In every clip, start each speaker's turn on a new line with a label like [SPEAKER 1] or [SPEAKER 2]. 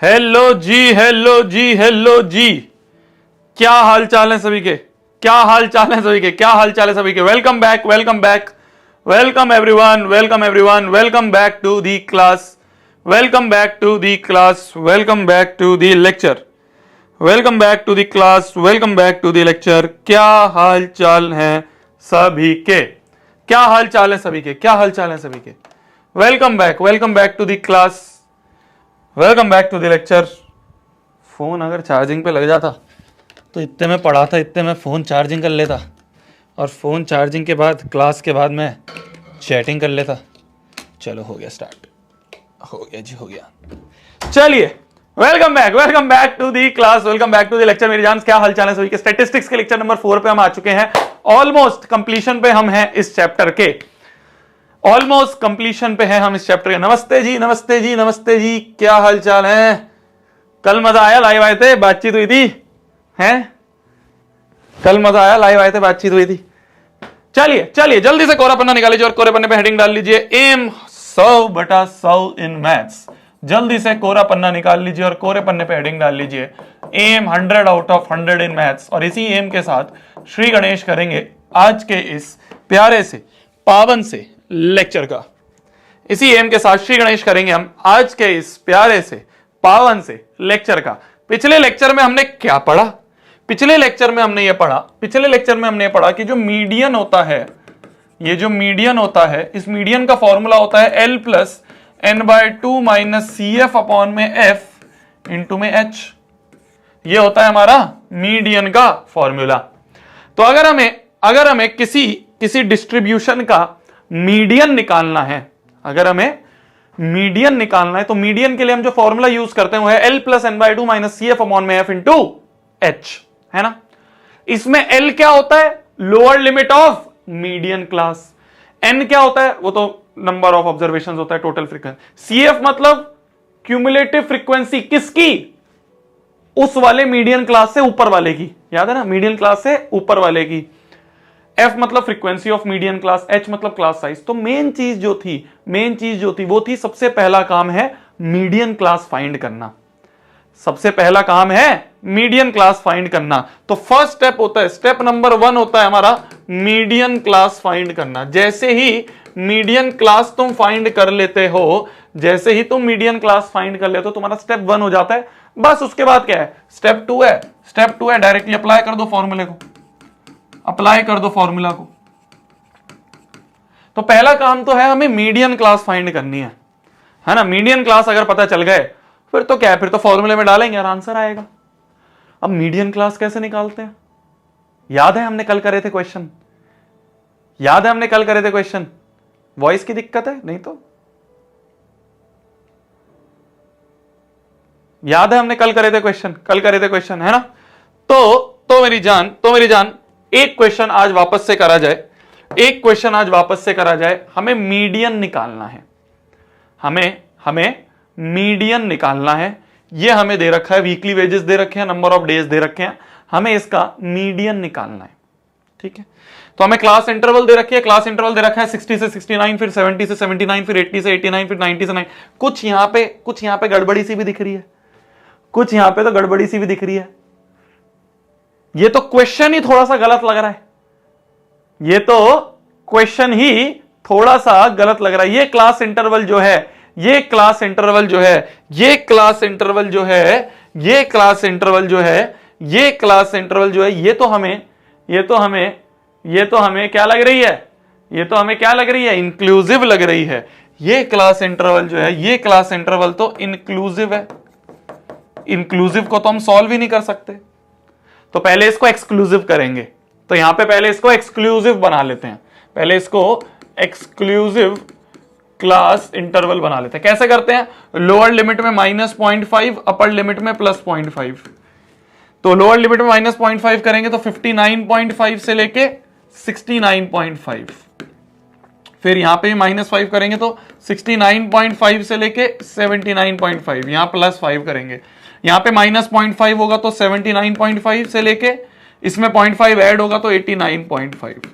[SPEAKER 1] Hello जी, hello जी, hello जी। क्या हाल चाल है सभी के? क्या हाल चाल है सभी के? क्या हाल चाल है सभी के? Welcome back, welcome back, welcome everyone, welcome everyone, welcome back to the class, welcome back to the class, welcome back to the lecture, welcome back to the class, welcome back to the lecture. क्या हाल चाल है सभी के? क्या हाल चाल है सभी के? क्या हाल चाल है सभी के? Welcome back to the class, welcome back to the lecture. Phone अगर चार्जिंग पे लग जाता तो इतने में पढ़ा था, इतने में फोन चार्जिंग कर लेता और फोन चार्जिंग के बाद क्लास के बाद मैं चैटिंग कर लेता। चलो हो गया स्टार्ट, हो गया जी, हो गया। चलिए, welcome back to the class, welcome back to the lecture. मेरी जान, क्या हाल चाल है सभी के? स्टैटिस्टिक्स के लेक्चर नंबर 4 पे हम आ चुके हैं। ऑलमोस्ट कंप्लीशन पे हम हैं इस चैप्टर के, ऑलमोस्ट कंप्लीशन पे है हम इस चैप्टर के। नमस्ते जी, नमस्ते जी, नमस्ते जी। क्या हाल चाल है? कल मजा आया, लाइव आए थे, बातचीत हुई थी, हैं? कल मजा आया, लाइव आए थे, बातचीत हुई थी। चलिए चलिए, जल्दी से कोरा पन्ना निकाल लीजिए और कोरे पन्ने पे हेडिंग डाल लीजिए, एम 100/100 इन मैथ्स। जल्दी से कोरा पन्ना निकाल लीजिए और कोरे पन्ने पे हेडिंग डाल लीजिए, aim 100 out of 100 in maths. और इसी एम के साथ श्री गणेश करेंगे आज के इस प्यारे से पावन से लेक्चर का। इसी एम के साथ श्री गणेश करेंगे हम आज के इस प्यारे से पावन से लेक्चर का। पिछले लेक्चर में हमने क्या पढ़ा? पिछले लेक्चर में हमने ये पढ़ा कि जो मीडियन होता है, ये जो मीडियन होता है, इस मीडियन का फॉर्मूला होता है L+N/2 - CF अपॉन में F इंटू में H। ये होता है हमारा मीडियन का फॉर्मूला। तो अगर हमें किसी डिस्ट्रीब्यूशन का मीडियन निकालना है, अगर हमें मीडियन निकालना है तो मीडियन के लिए हम जो फॉर्मूला यूज करते हैं वो है L+N/2 - CF अपॉन में F इंटू H, है ना? इसमें L क्या होता है? Lower limit of median class. N क्या होता है? वो तो नंबर ऑफ ऑब्जर्वेशन होता है, टोटल फ्रीक्वेंसी। CF मतलब क्यूमुलेटिव फ्रीक्वेंसी, किसकी? उस वाले मीडियन क्लास से ऊपर वाले की, याद है ना? मीडियन क्लास से ऊपर वाले की। F मतलब frequency of median class, H मतलब क्लास साइज। तो मेन चीज जो थी वो थी, सबसे पहला काम है मीडियन क्लास फाइंड करना। सबसे पहला काम है मीडियन क्लास फाइंड करना। तो फर्स्ट स्टेप होता है, स्टेप नंबर 1 होता है हमारा मीडियन क्लास फाइंड करना। जैसे ही मीडियन क्लास तुम फाइंड कर लेते हो, जैसे ही तुम मीडियन क्लास फाइंड कर लेते हो, तुम्हारा स्टेप 1 हो जाता है। बस उसके बाद क्या है? स्टेप 2 है। स्टेप 2 है डायरेक्टली अप्लाई कर दो फॉर्मूले को, अप्लाई कर दो फॉर्मूला को। तो पहला काम तो है हमें मीडियन क्लास फाइंड करनी है ना? मीडियन क्लास अगर पता चल गए फिर तो क्या है, फिर तो फॉर्मूले में डालेंगे और आंसर आएगा। अब मीडियन क्लास कैसे निकालते हैं? याद है हमने कल करे थे क्वेश्चन? याद है हमने कल करे थे क्वेश्चन? वॉइस की दिक्कत है? नहीं तो याद है हमने कल करे थे क्वेश्चन? कल करे थे क्वेश्चन, है ना? तो मेरी जान एक क्वेश्चन आज वापस से करा जाए, एक क्वेश्चन आज वापस से करा जाए। हमें मीडियन निकालना है, हमें मीडियन निकालना है। ये हमें दे रखा है, वीकली वेजेस दे रखे हैं, नंबर ऑफ डेज दे रखे हैं, हमें इसका मीडियन निकालना है। ठीक है, तो हमें क्लास इंटरवल दे रखी है, क्लास इंटरवल दे रखा है 60 से 69, फिर 70 से 79, फिर 80 से 89, फिर 90 से 9। कुछ यहां पे गड़बड़ी सी भी दिख रही है, कुछ यहां पे तो गड़बड़ी सी भी दिख रही है। ये तो क्वेश्चन ही थोड़ा सा गलत लग रहा है, ये तो क्वेश्चन ही थोड़ा सा गलत लग रहा है। ये क्लास इंटरवल जो है, ये क्लास इंटरवल जो है, ये क्लास इंटरवल जो है, ये क्लास इंटरवल जो है, ये क्लास इंटरवल जो है, ये तो हमें क्या लग रही है? ये तो हमें क्या लग रही है? इंक्लूसिव लग रही है। ये क्लास इंटरवल जो है, ये क्लास इंटरवल तो इंक्लूसिव है। इंक्लूसिव को तो हम सॉल्व ही नहीं कर सकते, तो पहले इसको एक्सक्लूसिव करेंगे। तो यहां पे पहले इसको एक्सक्लूसिव बना लेते हैं, पहले इसको एक्सक्लूसिव क्लास इंटरवल बना लेते हैं। कैसे करते हैं? लोअर लिमिट में -0.5, अपर लिमिट में +0.5। तो लोअर लिमिट में -0.5 करेंगे तो 59.5 से लेके 69.5, फिर यहां पे -5 करेंगे तो 69.5 से लेके 79.5, यहां +5 करेंगे। यहां पे -0.5 होगा तो 79.5 से लेके, इसमें 0.5 ऐड होगा तो 89.5,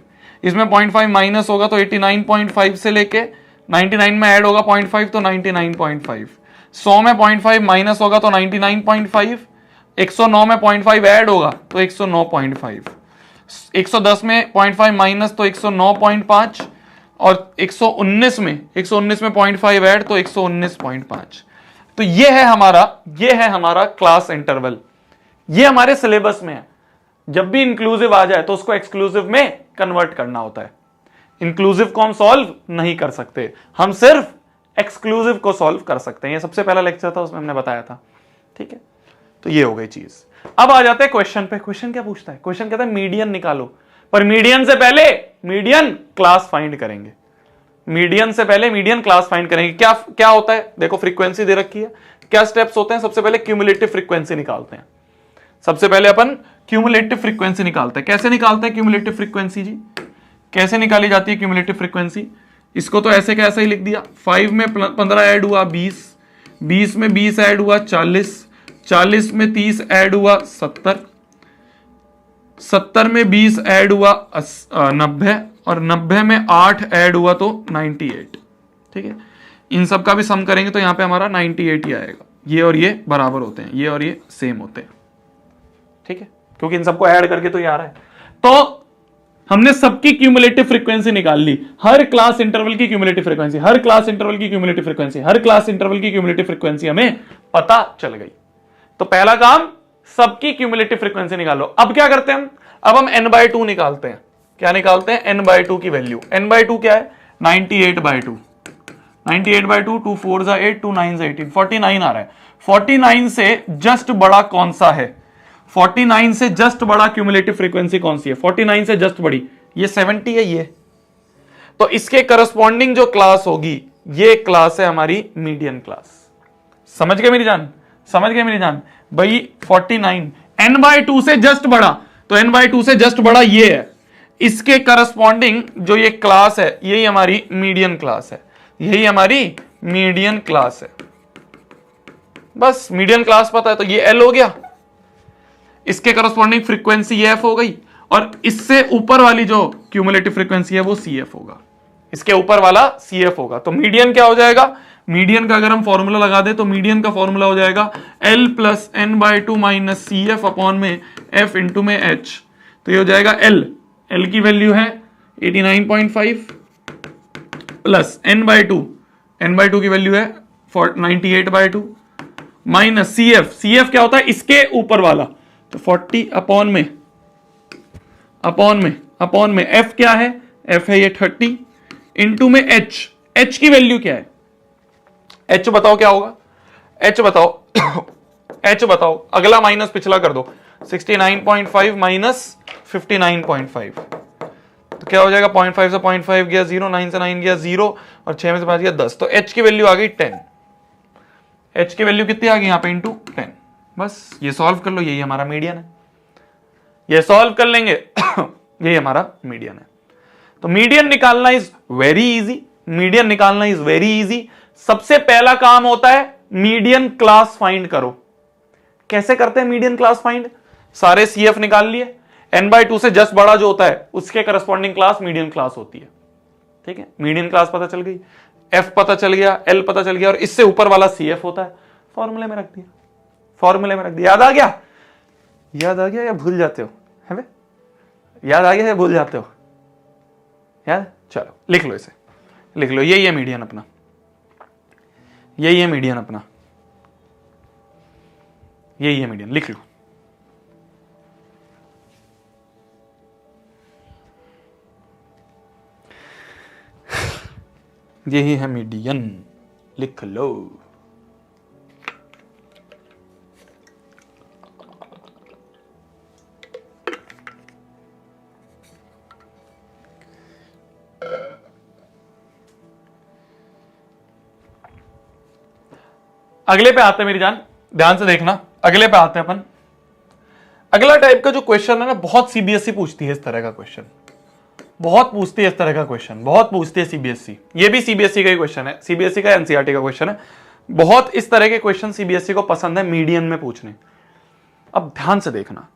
[SPEAKER 1] इसमें 0.5 माइनस होगा तो 89.5 से लेके 99 में ऐड होगा 0.5 तो 99.5। 100 में 0.5 माइनस होगा तो 99.5, 109 में 0.5 ऐड होगा तो 109.5, 110 में 0.5 माइनस तो 109.5, और 119 में 0.5 ऐड तो 119.5। तो ये है हमारा क्लास इंटरवल। ये हमारे सिलेबस में है। जब भी इंक्लूसिव आ जाए तो उसको एक्सक्लूसिव में कन्वर्ट करना होता है। इंक्लूसिव को हम सॉल्व नहीं कर सकते, हम सिर्फ एक्सक्लूसिव को सॉल्व कर सकते हैं। ये सबसे पहला लेक्चर था, उसमें हमने बताया था। ठीक है, तो ये हो गई चीज। अब आ जाते हैं क्वेश्चन पे। क्वेश्चन क्या पूछता है? क्वेश्चन कहता है मीडियन निकालो, पर मीडियन से पहले मीडियन क्लास फाइंड करेंगे। मीडियन से पहले मीडियन क्लास फाइंड करेंगे। क्या क्या होता है? देखो फ्रीक्वेंसी दे रखी है, क्या स्टेप्स होते हैं? सबसे पहले क्यूमुलेटिव फ्रीक्वेंसी निकालते हैं। सबसे पहले अपन क्यूमुलेटिव फ्रीक्वेंसी निकालते हैं। कैसे निकालते हैं क्यूमुलेटिव फ्रीक्वेंसी जी? कैसे निकाली जाती है क्यूमुलेटिव फ्रीक्वेंसी? इसको तो ऐसे का ऐसे ही लिख दिया। 5 में 15 ऐड हुआ 20, 20 में 20 ऐड हुआ 40, 40 में 30 ऐड हुआ 70, 70 में 20 ऐड हुआ 90, और 90 में 8 ऐड हुआ तो 98। ठीक है, इन सब का भी सम करेंगे तो यहां पे हमारा 98 ही आएगा। ये और ये बराबर होते हैं, ये और ये सेम होते हैं। ठीक है, क्योंकि इन सबको ऐड करके तो ये आ रहा है। तो हमने सबकी क्यूमुलेटिव फ्रीक्वेंसी निकाल ली, हर क्लास इंटरवल की क्यूमुलेटिव फ्रीक्वेंसी, हर क्लास इंटरवल की क्यूमुलेटिव फ्रीक्वेंसी, हर क्लास इंटरवल की क्यूमुलेटिव फ्रीक्वेंसी हमें पता चल गई। तो पहला काम, सबकी क्यूमुलेटिव फ्रीक्वेंसी निकालो। अब क्या करते हैं अब हम n/2 निकालते हैं। क्या निकालते हैं? n/2 की वैल्यू। n/2 क्या है? 98/2। 98/2, 2 4 जा 8, 2 9 18, 49 आ रहा है। 49 से जस्ट बड़ा कौन सा है? 49 से जस्ट बड़ा क्यूमुलेटिव फ्रीक्वेंसी कौन सी है? 49 से जस्ट बड़ी ये 70 है ये। तो इसके करस्पॉन्डिंग जो क्लास होगी, ये क्लास है हमारी मीडियन क्लास। समझ गए मेरी जान? समझ गए मेरी जान? भाई 49 n/2 से जस्ट बड़ा, तो n/2 से जस्ट बड़ा ये है। इसके करस्पॉन्डिंग जो ये क्लास है, यही हमारी मीडियन क्लास है। यही हमारी मीडियन क्लास है। बस मीडियन क्लास पता है तो ये L हो गया, इसके करस्पॉन्डिंग फ्रीक्वेंसी ये F हो गई, और इससे ऊपर वाली जो क्यूमुलेटिव फ्रीक्वेंसी है वो CF होगा। इसके ऊपर वाला CF होगा। तो मीडियन क्या हो जाएगा? मीडियन का अगर हम फॉर्मूला लगा दे तो मीडियन का फॉर्मूला हो जाएगा L plus n/2 minus CF upon में F इंटू में H। तो ये हो जाएगा L की वैल्यू है 89.5 प्लस n/2 की वैल्यू है 98/2 माइनस CF क्या होता है? इसके ऊपर वाला, तो 40 अपॉन में F क्या है? F है ये 30 इंटू में H की वैल्यू क्या है? H बताओ क्या होगा? H बताओ अगला माइनस पिछला कर दो। 69.5 माइनस 59.5, तो क्या हो जाएगा? 0.5 से 0.5 गया 0, 9 से 9 गया 0, और 6 में से 5 गया 10। तो H की वैल्यू आ गई 10। H की वैल्यू कितनी आ गई यहां पे? इंटू 10। बस ये सॉल्व कर लो, यही हमारा मीडियन है। ये सॉल्व कर लेंगे यही हमारा मीडियन है। तो मीडियन निकालना इज वेरी इजी। सबसे पहला काम होता है मीडियन क्लास फाइंड करो। कैसे करते हैं मीडियन क्लास फाइंड? सारे CF निकाल लिए, n/2 से जस्ट बड़ा जो होता है उसके करस्पॉन्डिंग क्लास मीडियन क्लास होती है। ठीक है, मीडियन क्लास पता चल गई, F पता चल गया, L पता चल गया, और इससे ऊपर वाला CF होता है। फॉर्मूले में रख दिया। याद आ गया या भूल जाते हो? है याद आ गया या भूल जाते हो? याद? चलो लिख लो, इसे लिख लो। यही है मीडियन अपना, यही है मीडियन, लिख लो। यही है मीडियन, लिख लो। अगले पे आते हैं मेरी जान, ध्यान से देखना। अगले पे आते हैं अपन। अगला टाइप का जो क्वेश्चन है ना, बहुत CBSE पूछती है इस तरह का क्वेश्चन, बहुत पूछती है CBSE। ये भी CBSE का ही क्वेश्चन है, CBSE का NCERT का क्वेश्चन है। बहुत इस तरह के क्वेश्चन CBSE को पसंद है मीडियन में पूछने। अब ध्यान से देखना,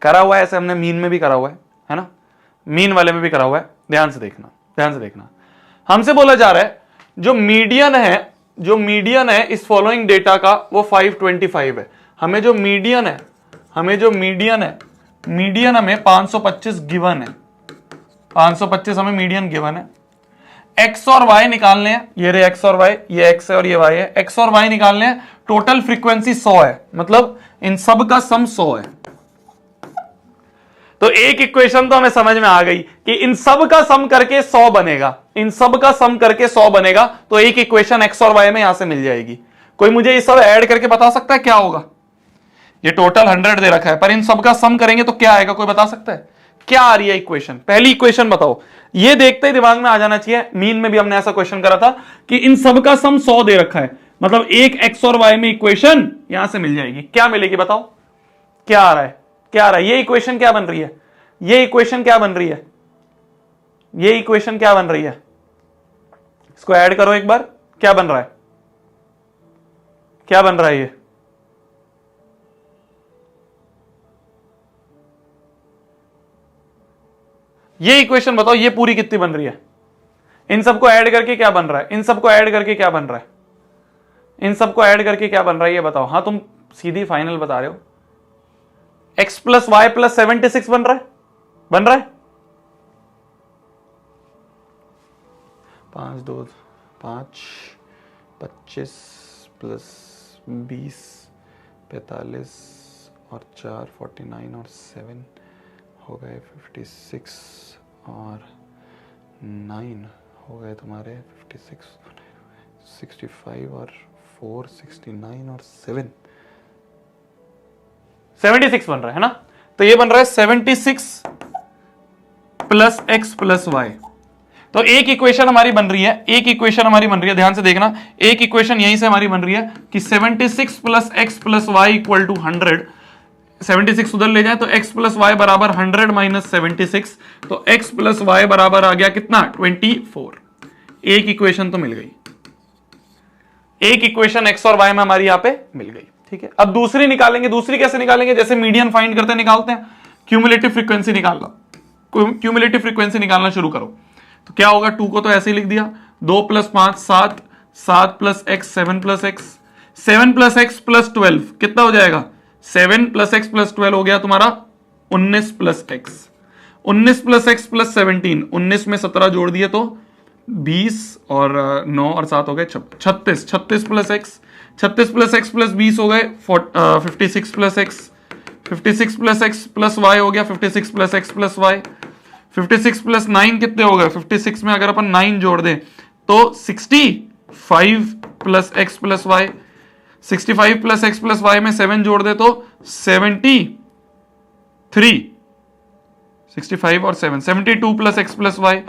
[SPEAKER 1] करा हुआ है ऐसे, हमने मीन में भी करा हुआ है ना, मीन वाले में भी करा हुआ है। ध्यान से देखना। हमसे बोला जा रहा है जो मीडियन है इस फॉलोइंग डेटा का वो 525 है। हमें जो मीडियन है मीडियन हमें 525 गिवन है, 525 हमें मीडियन गिवन है। एक्स और वाई निकालने हैं, ये रे एक्स और वाई, ये एक्स है और ये वाई है, एक्स और वाई निकालने हैं। टोटल फ्रीक्वेंसी 100 है, मतलब इन सब का सम 100 है। तो एक इक्वेशन तो हमें समझ में आ गई कि इन सब का सम करके 100 बनेगा, इन सब का सम करके 100 बनेगा। तो एक इक्वेशन एक्स और वाई में यहां से मिल जाएगी। कोई मुझे ये सब ऐड करके बता सकता है क्या होगा? ये टोटल 100 दे रखा है, पर इन सब का सम करेंगे तो क्या आएगा? कोई बता सकता है क्या आ रही है इक्वेशन? पहली इक्वेशन बताओ। ये देखते ही दिमाग में आ जाना चाहिए, मीन में भी हमने ऐसा क्वेश्चन करा था कि इन सब का सम 100 दे रखा है, मतलब एक एक्स और वाई में इक्वेशन यहां से मिल जाएगी। क्या मिलेगी बताओ? क्या आ रहा है? क्या आ रहा है? ये इक्वेशन क्या बन रही है? ये इक्वेशन क्या बन रही है? ये इक्वेशन क्या बन रही है? इसको ऐड करो एक बार। क्या बन रहा है? क्या बन रहा है? ये इक्वेशन बताओ, ये पूरी कितनी बन रही है? इन सबको ऐड करके क्या बन रहा है? इन सबको ऐड करके क्या बन रहा है? इन सबको ऐड करके क्या बन रहा है ये बताओ। हाँ तुम सीधी फाइनल बता रहे हो। x प्लस वाई प्लस 76 बन रहा है, बन रहा है। 5 2 5 25 प्लस 20 45 और 4 49 और 7 हो गए 56 और 9 हो गए तुम्हारे 56 65 और 4 69 और 7 76 बन रहा है ना। तो ये बन रहा है 76 प्लस एक्स प्लस वाई। तो एक इक्वेशन हमारी बन रही है, एक इक्वेशन हमारी बन रही है, ध्यान से देखना। एक इक्वेशन यहीं से हमारी बन रही है कि 76 plus x plus y equal to 100। 76 उधर ले जाए तो x प्लस वाई बराबर 100 माइनस 76, तो x प्लस वाई बराबर आ गया कितना? 24। एक इक्वेशन तो मिल गई, एक इक्वेशन x और y में हमारी यहां पे मिल गई। ठीक है, अब दूसरी निकालेंगे। दूसरी कैसे निकालेंगे? जैसे मीडियन फाइंड करते निकालते हैं, क्यूमुलेटिव फ्रीक्वेंसी निकालना। क्यूमुलेटिव फ्रीक्वेंसी निकालना शुरू करो। तो क्या होगा? 2 को तो ऐसे ही लिख दिया, 2 plus 5 7, 7 plus x 7 plus x, 7 plus x plus 12 कितना हो जाएगा? 7 प्लस एक्स प्लस 12 हो गया तुम्हारा 19 plus x, 19 plus x plus 17, 19 में 17 जोड़ दिए तो 20 और 9 और 7 हो गए 36, 36 plus x, 36 plus x plus 20 हो गए 56 plus x, 56 plus x plus y हो गया 56 plus x plus y, 56 plus 9 कितने हो गए? 56 में अगर अपन 9 जोड़ दें तो 65 plus x plus y, 65 plus x plus y में 7 जोड़ दे तो 73, 65 और 7 72 प्लस एक्स प्लस वाई,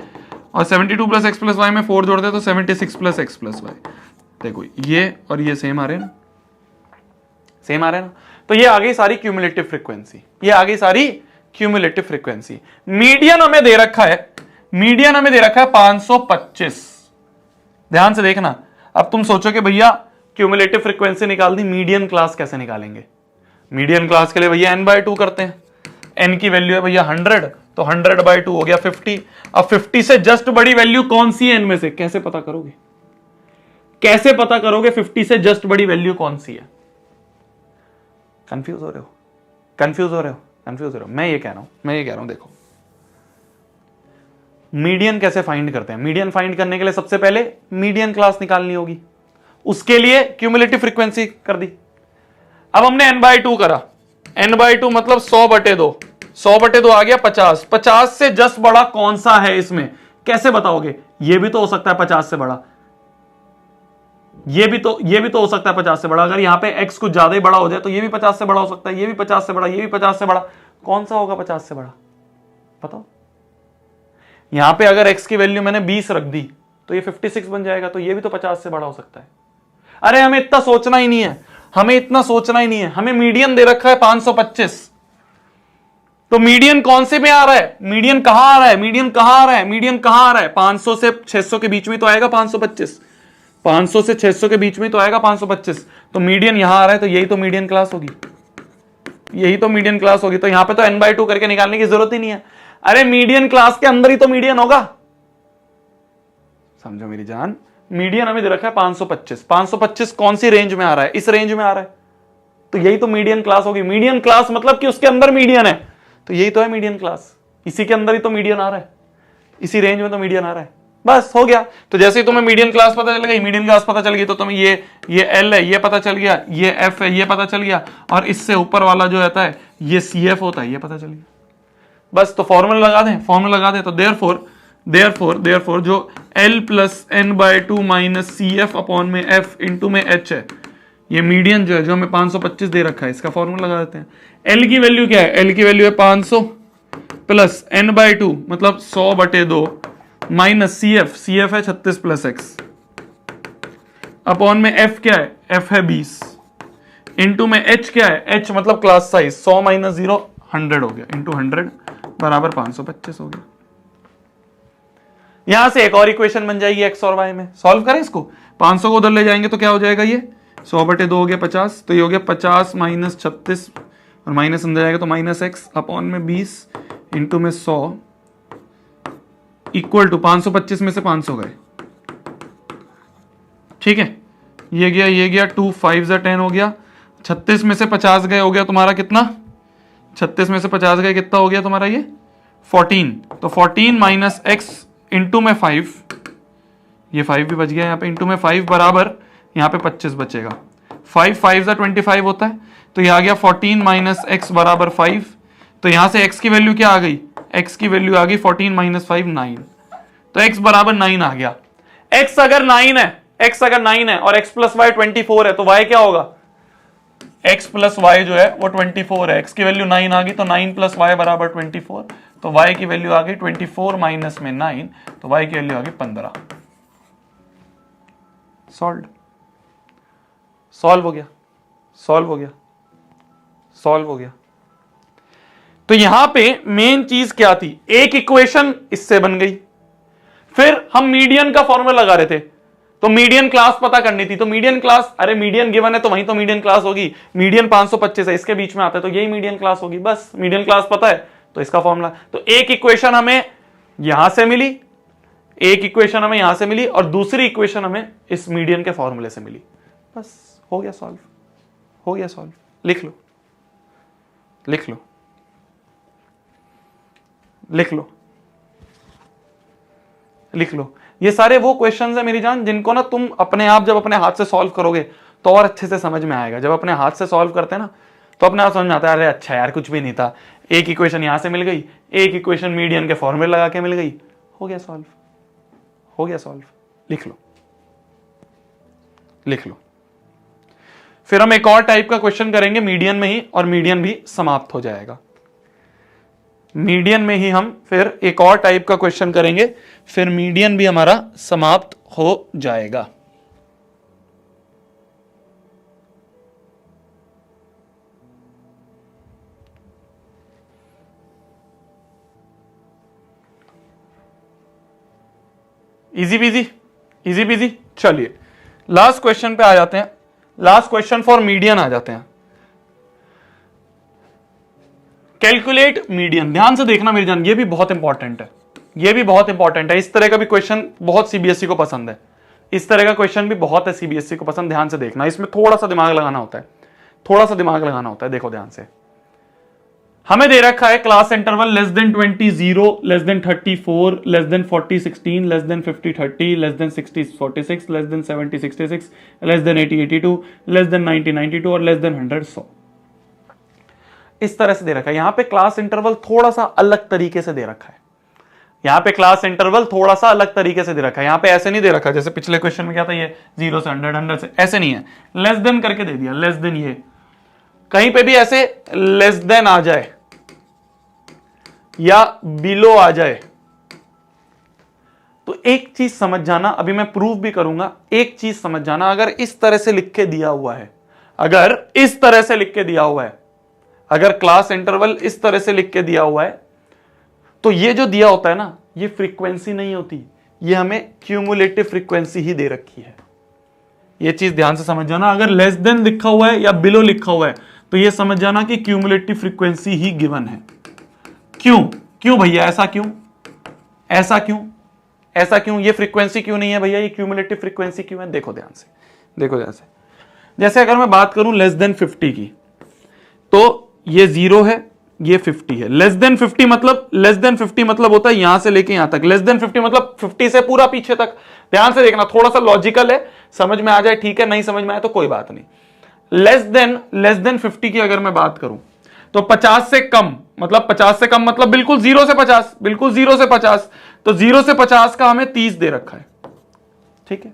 [SPEAKER 1] और 72 प्लस एक्स प्लस वाई में 4 जोड़ दे तो 76 प्लस एक्स प्लस वाई। देखो ये और ये सेम आ रहे हैं ना, सेम आ रहे हैं ना। तो ये आ गई सारी क्यूमुलेटिव फ्रीक्वेंसी, ये आ गई सारी क्यूमुलेटिव फ्रीक्वेंसी। मीडियन हमें दे रखा है, मीडियन हमें दे रखा है 525। ध्यान से देखना। अब तुम सोचो कि भैया क्यूमुलेटिव फ्रीक्वेंसी निकाल दी, मीडियन क्लास कैसे निकालेंगे? मीडियन क्लास के लिए भैया n/2 करते हैं। n की वैल्यू है भैया 100, तो 100/2 हो गया 50। अब 50 से जस्ट बड़ी वैल्यू कौन सी है इनमें से? कैसे पता करोगे? कैसे पता करोगे 50 से जस्ट बड़ी वैल्यू कौन सी है? कंफ्यूज हो रहे हो? कंफ्यूज हो रहे हो? कंफ्यूज हो रहे हो? मैं ये कह रहा हूं देखो, मीडियन कैसे फाइंड करते हैं? मीडियन फाइंड करने के लिए सबसे पहले मीडियन क्लास निकालनी होगी, उसके लिए क्यूमुलेटिव फ्रीक्वेंसी कर दी। अब हमने n/2 करा, n/2 मतलब 100/2, 100/2 आ गया 50। 50 से जस्ट बड़ा कौन सा है इसमें? कैसे बताओगे? ये भी तो हो सकता है 50 से बड़ा, ये भी तो हो सकता है 50 से बड़ा। अगर यहां पे x कुछ ज्यादा ही बड़ा हो जाए तो ये भी 50 से बड़ा हो सकता है, ये भी 50 से बड़ा, ये भी 50 से बड़ा। कौन सा होगा 50 से बड़ा? बताओ। यहां पे अगर x की वैल्यू मैंने 20 रख दी तो ये 56 बन जाएगा, तो ये भी तो 50 से बड़ा हो सकता है। अरे हमें इतना सोचना ही नहीं है, हमें इतना सोचना ही नहीं है। हमें मीडियन दे रखा है 525, तो मीडियन कौन से में आ रहा है? मीडियन कहां आ रहा है? मीडियन कहां आ रहा है? मीडियन कहां आ रहा है? 500 से 600 के बीच में तो आएगा 525, 500 से 600 के बीच में तो आएगा 525। तो मीडियन यहां आ रहा है, तो यही तो मीडियन क्लास होगी, यही तो मीडियन क्लास होगी। तो यहां पे तो n/2 करके निकालने की जरूरत ही नहीं है। अरे मीडियन क्लास के अंदर ही तो मीडियन होगा, समझो मेरी जान। मीडियन हमें दे रखा है 525। 525 कौन सी रेंज में आ रहा है? इस रेंज में आ रहा है, तो यही तो मीडियन क्लास होगी। मीडियन क्लास मतलब कि उसके अंदर मीडियन है, तो यही तो है मीडियन क्लास। इसी के अंदर ही तो मीडियन आ रहा है, इसी रेंज में तो मीडियन आ रहा है। बस हो गया। तो जैसे ही तुम्हें मीडियन क्लास पता चल गई, मीडियन क्लास पता चल गई, तो तुम्हें ये एल है ये पता चल गया, ये एफ है ये पता चल गया, और इससे ऊपर वाला जो रहता है ये सी एफ होता है, ये पता चल गया। बस तो फॉर्मूला लगा दें, फॉर्मूला लगा दें। तो देयरफॉर जो L plus n by two minus c f upon में एफ इंटू में एच है, ये मीडियन जो है जो हमें 525 दे रखा है, इसका फॉर्मूला लगा देते हैं। L की वैल्यू क्या है? L की वैल्यू है 500 प्लस एन बाय टू मतलब 100/2 माइनस सी एफ है 36 प्लस एक्स अपॉन में एफ क्या है? एफ है 20 इंटू में एच क्या है? एच मतलब क्लास साइज 100 माइनस 0 100 हो गया, इंटू 100 बराबर 525 हो गया। यहां से एक और इक्वेशन बन जाएगी एक्स और वाई में। सॉल्व करें इसको, 500 को उधर ले जाएंगे तो क्या हो जाएगा? ये 100/2 हो गया 50, तो ये हो गया 50 माइनस 36 और माइनस अंदर जाएगा तो माइनस एक्स अपॉन में 20 इंटू में 100 इक्वल टू 525 में से 500 गए, ठीक है, ये गया 2 5 जा 10 हो गया, 36 में से 50 गए, हो गया तुम्हारा कितना? 36 में से 50 गए कितना हो गया तुम्हारा? ये 14। तो 14 माइनस एक्स इंटू में 5, ये 5 भी बच गया यहाँ पे, इंटू में 5 बराबर यहाँ पे 25 बचेगा। 5 5 जा 25 होता है, तो ये आ गया 14 माइनस एक्स बराबर 5। तो यहां से x की वैल्यू क्या आ गई? x की वैल्यू आ गई 14 माइनस 5 9, तो x बराबर 9 आ गया। x अगर 9 है और x प्लस वाई 24 है, तो y क्या होगा? x प्लस वाई जो है वो 24 है, x की वैल्यू 9 आ गई, तो 9 प्लस वाई बराबर 24, तो y की वैल्यू आ गई 24 माइनस में 9, तो y की वैल्यू आ गई 15। सॉल्व हो गया। तो यहां पे मेन चीज क्या थी? एक इक्वेशन इससे बन गई, फिर हम मीडियन का फॉर्मूला लगा रहे थे, तो मीडियन क्लास पता करनी थी। तो मीडियन क्लास, अरे मीडियन गिवन है तो वहीं तो मीडियन क्लास होगी। मीडियन 525 है, इसके बीच में आता है, तो यही मीडियन क्लास होगी। बस मीडियन क्लास पता है तो इसका फॉर्मूला। तो एक इक्वेशन हमें यहां से मिली, और दूसरी इक्वेशन हमें इस मीडियन के फॉर्मूले से मिली। बस हो गया सॉल्व। लिख लो। ये सारे वो क्वेश्चंस है मेरी जान जिनको ना तुम अपने आप जब अपने हाथ से सॉल्व करोगे तो और अच्छे से समझ में आएगा। जब अपने हाथ से सॉल्व करते हैं ना तो अपने आप समझ में आता है, अरे अच्छा यार कुछ भी नहीं था, एक इक्वेशन यहां से मिल गई, एक इक्वेशन मीडियन के फॉर्मूले लगा के मिल गई, हो गया सॉल्व। लिख लो। फिर हम एक और टाइप का क्वेश्चन करेंगे मीडियन में ही, और मीडियन भी समाप्त हो जाएगा। मीडियन में ही हम फिर एक और टाइप का क्वेश्चन करेंगे, फिर मीडियन भी हमारा समाप्त हो जाएगा। Easy PG. चलिए लास्ट क्वेश्चन पे आ जाते हैं। लास्ट क्वेश्चन फॉर मीडियन आ जाते हैं। Calculate median. ध्यान से देखना मेरी जान, ये भी बहुत इंपॉर्टेंट है। इस तरह का भी क्वेश्चन बहुत सीबीएसई को पसंद है। इस तरह का क्वेश्चन भी बहुत है सीबीएसई को पसंद। ध्यान से देखना, इसमें थोड़ा सा दिमाग लगाना होता है। देखो ध्यान से, हमें दे रखा है class interval less than 20 0, less than 34, less than 40 16, less than 50 30, less than 60 46, less than 70 66, less than 80 82, less than 90 92 और लेस देन 100 100। इस तरह से दे रखा है। यहां पे क्लास इंटरवल थोड़ा सा अलग तरीके से दे रखा है। यहां पे ऐसे नहीं दे रखा जैसे पिछले क्वेश्चन में क्या था, ये 0 से 100 100 से, ऐसे नहीं है। लेस देन करके दे दिया, लेस देन। ये कहीं पे भी ऐसे लेस देन आ जाए या बिलो आ जाए तो एक चीज समझ जाना, अभी मैं प्रूव भी करूंगा। एक चीज समझ जाना, अगर इस तरह से लिख के दिया हुआ है, अगर क्लास इंटरवल इस तरह से लिख के दिया हुआ है, तो ये जो दिया होता है ना, ये फ्रीक्वेंसी नहीं होती, ये हमें क्यूमुलेटिव फ्रीक्वेंसी ही दे रखी है। ये चीज ध्यान से समझ जाना। अगर लेस देन लिखा हुआ है या बिलो लिखा हुआ है तो ये समझ जाना कि क्यूमुलेटिव फ्रीक्वेंसी ही गिवन है। क्यों भैया, ऐसा क्यों? ऐसा क्यों? ये फ्रीक्वेंसी क्यों नहीं है भैया? ये क्यूमुलेटिव फ्रीक्वेंसी क्यों है? देखो ध्यान से, देखो ध्यान से। जैसे अगर मैं बात करूं लेस देन 50 की, तो ये 0 है, ये 50 है। लेस देन 50 मतलब, लेस देन 50 मतलब होता है यहां से लेके यहां तक। लेस देन 50 मतलब 50 से पूरा पीछे तक। ध्यान से देखना, थोड़ा सा लॉजिकल है, समझ में आ जाए ठीक है, नहीं समझ में आए तो कोई बात नहीं। लेस देन 50 की अगर मैं बात करूं तो 50 से कम मतलब, 50 से कम मतलब बिल्कुल 0 से 50, बिल्कुल 0 से 50। तो 0 से 50 का हमें 30 दे रखा है, ठीक है,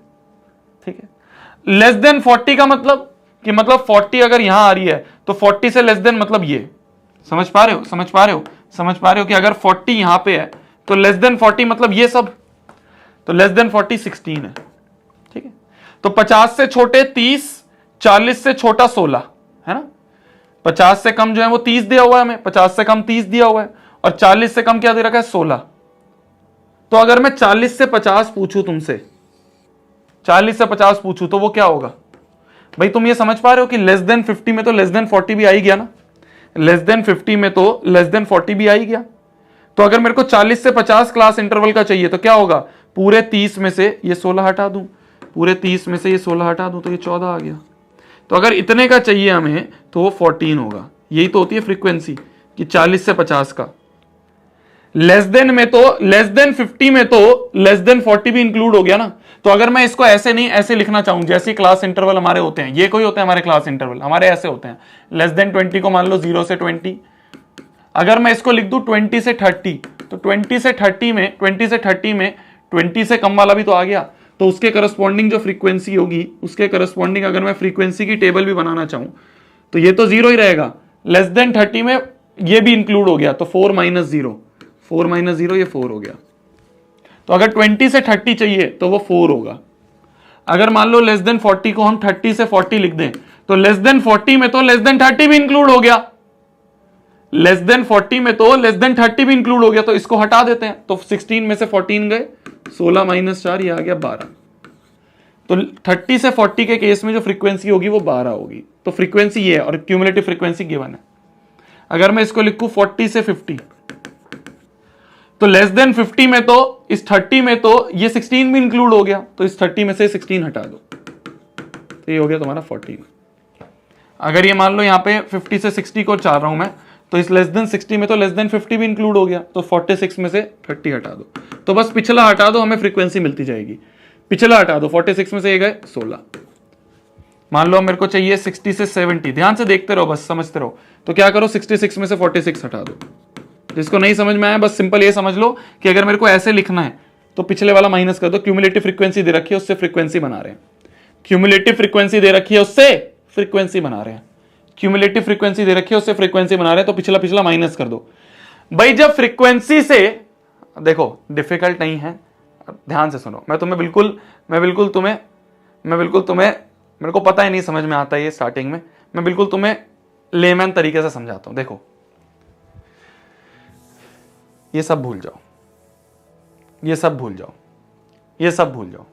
[SPEAKER 1] ठीक है। लेस देन 40 का मतलब कि मतलब 40 अगर यहां आ रही है तो 40 से लेस देन मतलब ये, समझ पा रहे हो, समझ पा रहे हो, समझ पा रहे हो कि अगर 40 यहां पे है तो लेस देन 40 मतलब ये सब, तो लेस देन 40 16 है, ठीक है। तो 50 से छोटे 30, 40 से छोटा 16 है ना। 50 से कम जो है वो 30 दिया हुआ है हमें, 50 से कम 30 दिया हुआ है, और 40 से कम क्या दे रखा है? 16। तो अगर मैं 40 से 50 पूछूं तुमसे, 40 से 50 पूछूं तो वो क्या होगा भाई? तुम ये समझ पा रहे हो कि लेस देन 50 में तो लेस देन 40 भी आ ही गया ना, लेस देन 50 में तो लेस देन 40 भी आ ही गया। तो अगर मेरे को 40 से 50 क्लास इंटरवल का चाहिए तो क्या होगा? पूरे 30 में से ये 16 हटा दूं, पूरे 30 में से ये 16 हटा दूं तो ये 14 आ गया। तो अगर इतने का चाहिए हमें तो वो 14 होगा। यही तो होती है फ्रीक्वेंसी कि 40 से 50 का। लेस देन में तो, लेस देन 50 में तो लेस देन 40 भी इंक्लूड हो गया ना। तो अगर मैं इसको ऐसे नहीं ऐसे लिखना चाहूं, जैसे क्लास इंटरवल हमारे होते हैं, ये कोई होते हैं हमारे क्लास इंटरवल, हमारे ऐसे होते हैं। लेस देन 20 को मान लो 0 से 20। अगर मैं इसको लिख दूं 20 से 30, तो 20 से 30 में 20 से 30 में 20 से कम वाला भी तो आ गया। तो उसके करस्पॉन्डिंग जो फ्रीक्वेंसी होगी, उसके करस्पॉन्डिंग अगर मैं फ्रीक्वेंसी की टेबल भी बनाना चाहूं तो ये तो 0 ही रहेगा। लेस देन 30 में ये भी इंक्लूड हो गया, तो 4 माइनस 0, 4 माइनस 0 ये 4 हो गया। तो अगर 20 से 30 चाहिए तो वो 4 होगा। अगर मान लो लेस देन 40 को हम 30 से 40 लिख दें तो लेस देन 40 में तो लेस देन 30 भी इंक्लूड हो गया। लेस देन 40 में तो लेस देन 30 भी इंक्लूड हो गया, तो इसको हटा देते हैं। तो 16 में से 14 गए, 16 माइनस 4 ये आ गया 12। तो 30 से 40 के केस में जो फ्रीक्वेंसी होगी वो 12 होगी। तो फ्रीक्वेंसी ये है और क्यूमुलेटिव फ्रीक्वेंसी गिवन है। अगर मैं इसको लिखूं 40 से 50, तो लेस देन 50 में तो इस 30 में तो ये 16 भी इंक्लूड हो गया, तो इस 30 में से 16 हटा दो तो ये हो गया तुम्हारा 14। अगर ये मान लो यहाँ पे 50 से 60 को चाह रहा हूं मैं, तो इस लेस देन 60 में तो लेस देन 50 भी इंक्लूड हो गया, तो 46 में से 30 हटा दो। तो बस पिछला हटा दो, हमें फ्रीक्वेंसी मिलती जाएगी। पिछला हटा दो, 46 में से ये गए 16। मान लो मेरे को चाहिए 60 से 70, ध्यान से देखते रहो, बस समझते रहो। तो क्या करो, 66 में से 46 हटा दो। जिसको नहीं समझ में आया बस सिंपल ये समझ लो कि अगर मेरे को ऐसे लिखना है तो पिछले वाला माइनस कर दो। क्यूमुलेटिव फ्रीक्वेंसी दे रखी है, उससे फ्रीक्वेंसी बना रहे हैं। क्यूमुलेटिव फ्रीक्वेंसी दे रखी है, उससे फ्रीक्वेंसी बना रहे हैं। क्यूमुलेटिव फ्रीक्वेंसी दे रखी है, उससे फ्रीक्वेंसी बना रहे हैं, तो पिछला पिछला माइनस कर दो भाई। जब फ्रीक्वेंसी से, देखो डिफिकल्ट नहीं है, ध्यान से सुनो। मैं बिल्कुल तुम्हें मेरे को पता ही नहीं समझ में आता है ये स्टार्टिंग में, मैं बिल्कुल तुम्हें लेमैन तरीके से समझाता हूं। देखो ये सब भूल जाओ, ये सब भूल जाओ, ये सब भूल जाओ,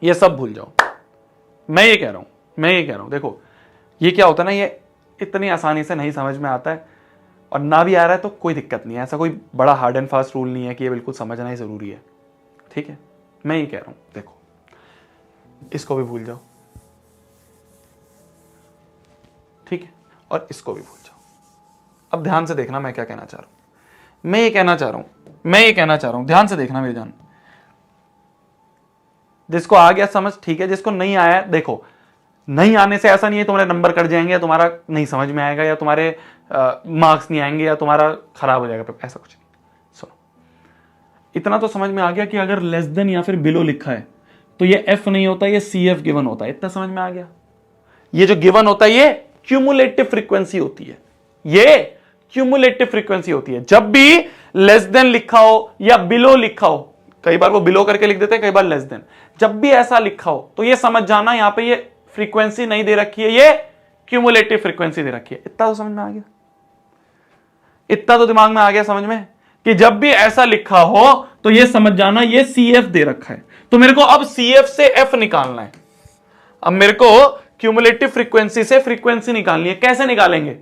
[SPEAKER 1] ये सब भूल जाओ। मैं ये कह रहा हूं देखो ये क्या होता है ना, ये इतनी आसानी से नहीं समझ में आता है, और ना भी आ रहा है तो कोई दिक्कत नहीं है। ऐसा कोई बड़ा हार्ड एंड फास्ट रूल नहीं है कि ये बिल्कुल समझना ही जरूरी है, ठीक है। मैं ये कह रहा हूं देखो, इसको भी भूल जाओ, ठीक है, और इसको भी भूल जाओ। अब ध्यान से देखना मैं क्या कहना चाह रहा हूं। मैं ये कहना चाह रहा हूं, ध्यान से देखना मेरी जान। जिसको आ गया समझ ठीक है, जिसको नहीं आया देखो, नहीं आने से ऐसा नहीं है तुम्हारे नंबर कट जाएंगे या तुम्हारा नहीं समझ में आएगा या तुम्हारे मार्क्स नहीं आएंगे या तुम्हारा खराब हो जाएगा, ऐसा कुछ नहीं। सुनो, इतना तो समझ में आ गया कि अगर लेस देन या फिर बिलो लिखा है तो ये एफ नहीं होता, ये सी एफ गिवन होता है। इतना समझ में आ गया। ये जो गिवन होता है ये क्यूमुलेटिव फ्रीक्वेंसी होती है, ये क्यूमुलेटिव फ्रीक्वेंसी होती है। जब भी लेस देन लिखा हो या बिलो लिखा हो, कई बार वो बिलो करके लिख देते हैं, कई बार लेस देन, जब भी ऐसा लिखा हो तो ये समझ जाना यहां पे ये फ्रीक्वेंसी नहीं दे रखी है, ये क्यूमुलेटिव फ्रीक्वेंसी दे रखी है। इतना तो समझ में आ गया, इतना तो दिमाग में आ गया समझ में कि जब भी ऐसा लिखा हो तो ये समझ जाना ये सी एफ दे रखा है। तो मेरे को अब सी एफ से एफ निकालना है। अब मेरे को क्यूमुलेटिव फ्रीक्वेंसी से फ्रीक्वेंसी निकालनी है। कैसे निकालेंगे